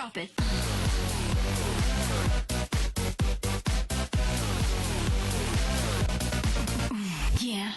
Drop it. Yeah.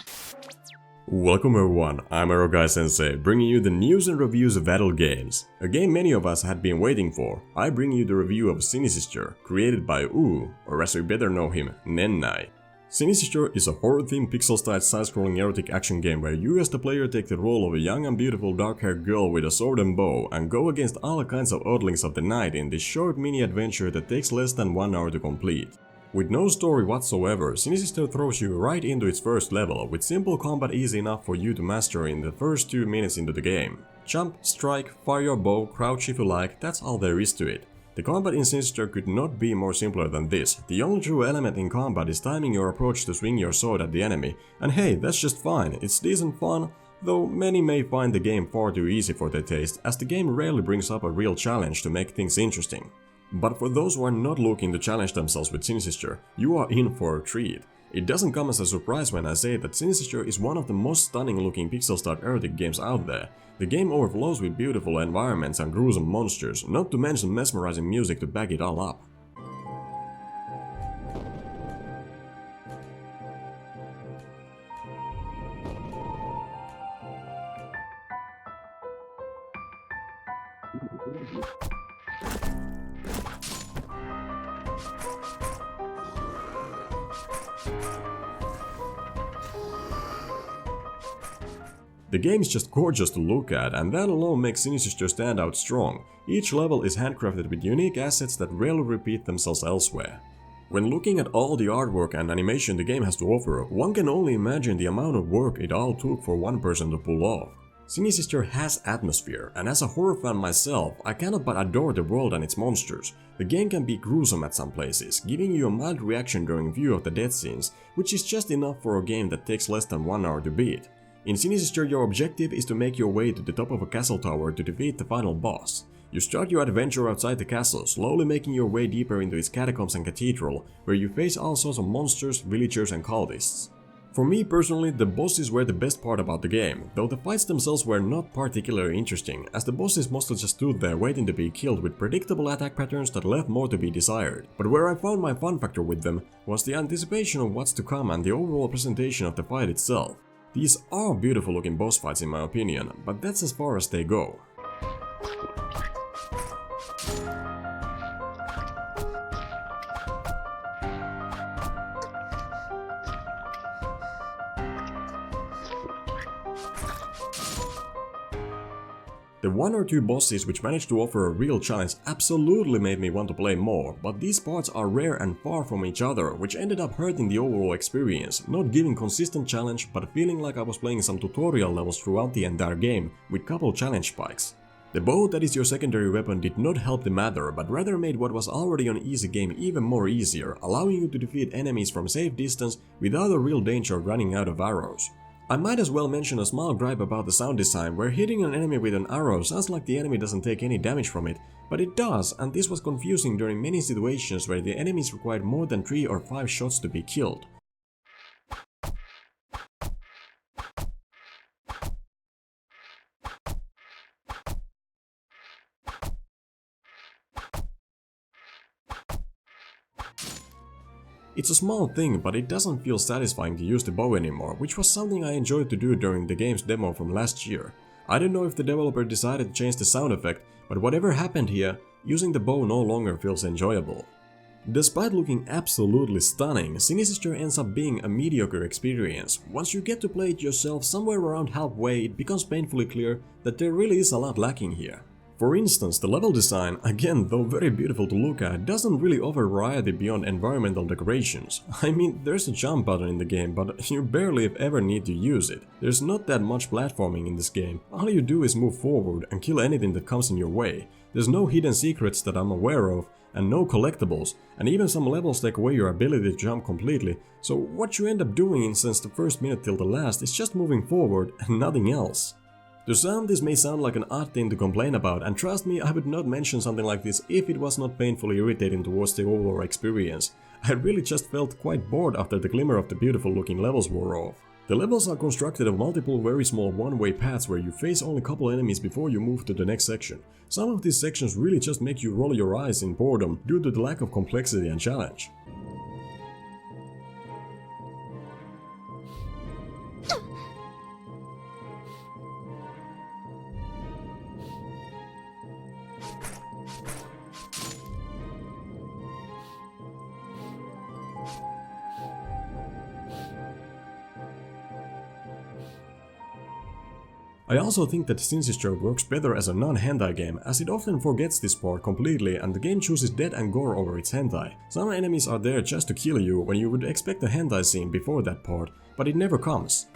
Welcome everyone, I'm EroGuySensei, bringing you the news and reviews of adult games. A game many of us had been waiting for. I bring you the review of SiniSistar, created by or as we better know him, Nennai. SiniSistar is a horror-themed pixel-styled side-scrolling erotic action game where you as the player take the role of a young and beautiful dark-haired girl with a sword and bow and go against all kinds of oddlings of the night in this short mini-adventure that takes less than 1 hour to complete. With no story whatsoever, SiniSistar throws you right into its first level, with simple combat easy enough for you to master in the first 2 minutes into the game. Jump, strike, fire your bow, crouch if you like, that's all there is to it. The combat in SiniSistar could not be more simpler than this. The only true element in combat is timing your approach to swing your sword at the enemy, and hey, that's just fine, it's decent fun, though many may find the game far too easy for their taste, as the game rarely brings up a real challenge to make things interesting. But for those who are not looking to challenge themselves with SiniSistar, you are in for a treat. It doesn't come as a surprise when I say that SiniSistar is one of the most stunning looking pixel-styled erotic games out there. The game overflows with beautiful environments and gruesome monsters, not to mention mesmerizing music to back it all up. The game is just gorgeous to look at, and that alone makes SiniSistar stand out strong. Each level is handcrafted with unique assets that rarely repeat themselves elsewhere. When looking at all the artwork and animation the game has to offer, one can only imagine the amount of work it all took for one person to pull off. SiniSistar has atmosphere, and as a horror fan myself, I cannot but adore the world and its monsters. The game can be gruesome at some places, giving you a mild reaction during view of the death scenes, which is just enough for a game that takes less than 1 hour to beat. In SiniSistar, your objective is to make your way to the top of a castle tower to defeat the final boss. You start your adventure outside the castle, slowly making your way deeper into its catacombs and cathedral, where you face all sorts of monsters, villagers and cultists. For me personally, the bosses were the best part about the game, though the fights themselves were not particularly interesting, as the bosses mostly just stood there waiting to be killed with predictable attack patterns that left more to be desired. But where I found my fun factor with them was the anticipation of what's to come and the overall presentation of the fight itself. These are beautiful looking boss fights in my opinion, but that's as far as they go. The 1 or 2 bosses which managed to offer a real challenge absolutely made me want to play more, but these parts are rare and far from each other, which ended up hurting the overall experience, not giving consistent challenge but feeling like I was playing some tutorial levels throughout the entire game, with couple challenge spikes. The bow that is your secondary weapon did not help the matter, but rather made what was already an easy game even more easier, allowing you to defeat enemies from safe distance without a real danger of running out of arrows. I might as well mention a small gripe about the sound design, where hitting an enemy with an arrow sounds like the enemy doesn't take any damage from it, but it does, and this was confusing during many situations where the enemies required more than 3 or 5 shots to be killed. It's a small thing, but it doesn't feel satisfying to use the bow anymore, which was something I enjoyed to do during the game's demo from last year. I don't know if the developer decided to change the sound effect, but whatever happened here, using the bow no longer feels enjoyable. Despite looking absolutely stunning, SiniSistar ends up being a mediocre experience. Once you get to play it yourself somewhere around halfway, it becomes painfully clear that there really is a lot lacking here. For instance, the level design, again though very beautiful to look at, doesn't really offer variety beyond environmental decorations. I mean, there's a jump button in the game, but you barely if ever need to use it. There's not that much platforming in this game, all you do is move forward and kill anything that comes in your way. There's no hidden secrets that I'm aware of, and no collectibles, and even some levels take away your ability to jump completely, so what you end up doing since the first minute till the last is just moving forward and nothing else. To some, this may sound like an odd thing to complain about, and trust me, I would not mention something like this if it was not painfully irritating towards the overall experience. I really just felt quite bored after the glimmer of the beautiful looking levels wore off. The levels are constructed of multiple very small one-way paths where you face only a couple enemies before you move to the next section. Some of these sections really just make you roll your eyes in boredom due to the lack of complexity and challenge. I also think that SiniSistar works better as a non-hentai game, as it often forgets this part completely and the game chooses death and gore over its hentai. Some enemies are there just to kill you when you would expect a hentai scene before that part, but it never comes.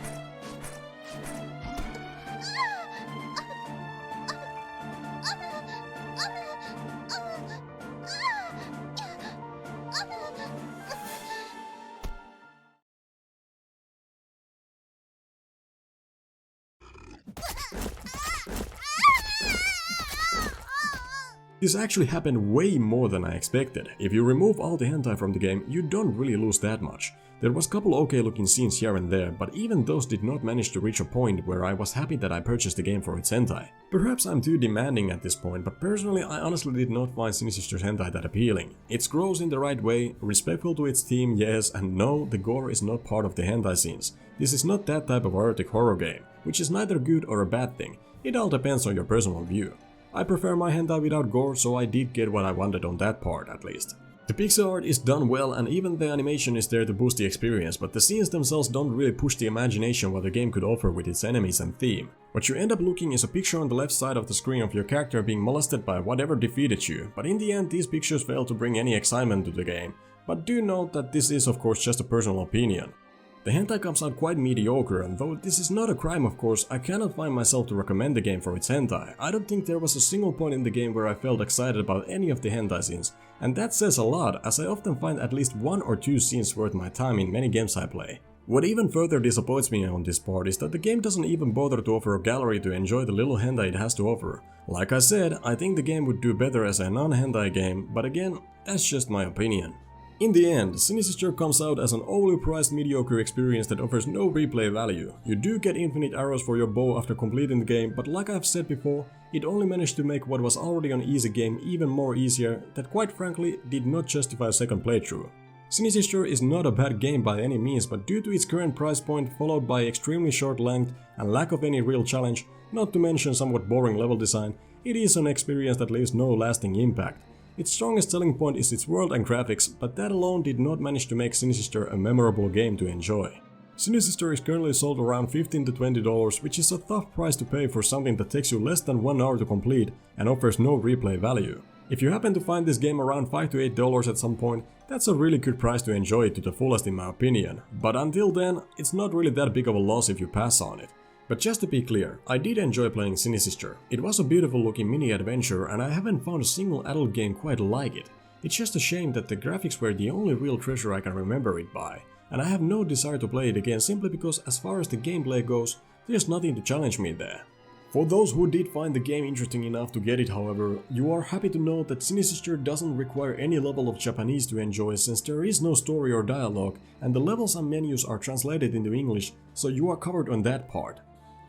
This actually happened way more than I expected. If you remove all the hentai from the game, you don't really lose that much. There was a couple okay looking scenes here and there, but even those did not manage to reach a point where I was happy that I purchased the game for its hentai. Perhaps I'm too demanding at this point, but personally I honestly did not find SiniSistar's hentai that appealing. It's gross in the right way, respectful to its theme, yes, and no, the gore is not part of the hentai scenes. This is not that type of erotic horror game, which is neither good or a bad thing. It all depends on your personal view. I prefer my hentai without gore, so I did get what I wanted on that part at least. The pixel art is done well and even the animation is there to boost the experience, but the scenes themselves don't really push the imagination what the game could offer with its enemies and theme. What you end up looking is a picture on the left side of the screen of your character being molested by whatever defeated you, but in the end these pictures fail to bring any excitement to the game. But do note that this is of course just a personal opinion. The hentai comes out quite mediocre, and though this is not a crime of course, I cannot find myself to recommend the game for its hentai. I don't think there was a single point in the game where I felt excited about any of the hentai scenes, and that says a lot, as I often find at least 1 or 2 scenes worth my time in many games I play. What even further disappoints me on this part is that the game doesn't even bother to offer a gallery to enjoy the little hentai it has to offer. Like I said, I think the game would do better as a non-hentai game, but again, that's just my opinion. In the end, SiniSistar comes out as an overly priced mediocre experience that offers no replay value. You do get infinite arrows for your bow after completing the game, but like I've said before, it only managed to make what was already an easy game even more easier that quite frankly did not justify a second playthrough. SiniSistar is not a bad game by any means, but due to its current price point followed by extremely short length and lack of any real challenge, not to mention somewhat boring level design, it is an experience that leaves no lasting impact. Its strongest selling point is its world and graphics, but that alone did not manage to make SiniSistar a memorable game to enjoy. SiniSistar is currently sold around $15 to $20, which is a tough price to pay for something that takes you less than 1 hour to complete and offers no replay value. If you happen to find this game around $5 to $8 at some point, that's a really good price to enjoy it to the fullest in my opinion, but until then, it's not really that big of a loss if you pass on it. But just to be clear, I did enjoy playing SiniSistar. It was a beautiful looking mini adventure and I haven't found a single adult game quite like it. It's just a shame that the graphics were the only real treasure I can remember it by, and I have no desire to play it again simply because as far as the gameplay goes, there's nothing to challenge me there. For those who did find the game interesting enough to get it however, you are happy to know that SiniSistar doesn't require any level of Japanese to enjoy since there is no story or dialogue and the levels and menus are translated into English, so you are covered on that part.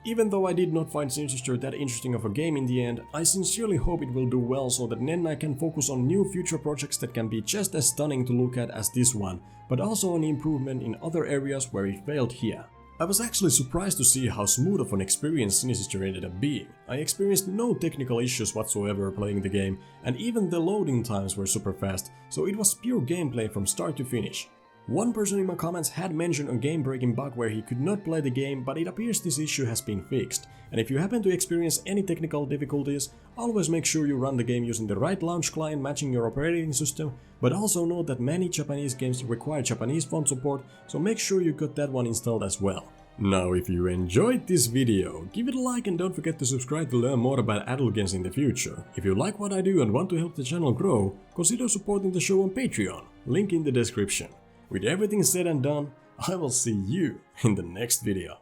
Even though I did not find SiniSistar that interesting of a game in the end, I sincerely hope it will do well so that Nennai can focus on new future projects that can be just as stunning to look at as this one, but also an improvement in other areas where it failed here. I was actually surprised to see how smooth of an experience SiniSistar ended up being. I experienced no technical issues whatsoever playing the game, and even the loading times were super fast, so it was pure gameplay from start to finish. One person in my comments had mentioned a game-breaking bug where he could not play the game, but it appears this issue has been fixed. And if you happen to experience any technical difficulties, always make sure you run the game using the right launch client matching your operating system, but also note that many Japanese games require Japanese font support, so make sure you got that one installed as well. Now if you enjoyed this video, give it a like and don't forget to subscribe to learn more about adult games in the future. If you like what I do and want to help the channel grow, consider supporting the show on Patreon, link in the description. With everything said and done, I will see you in the next video.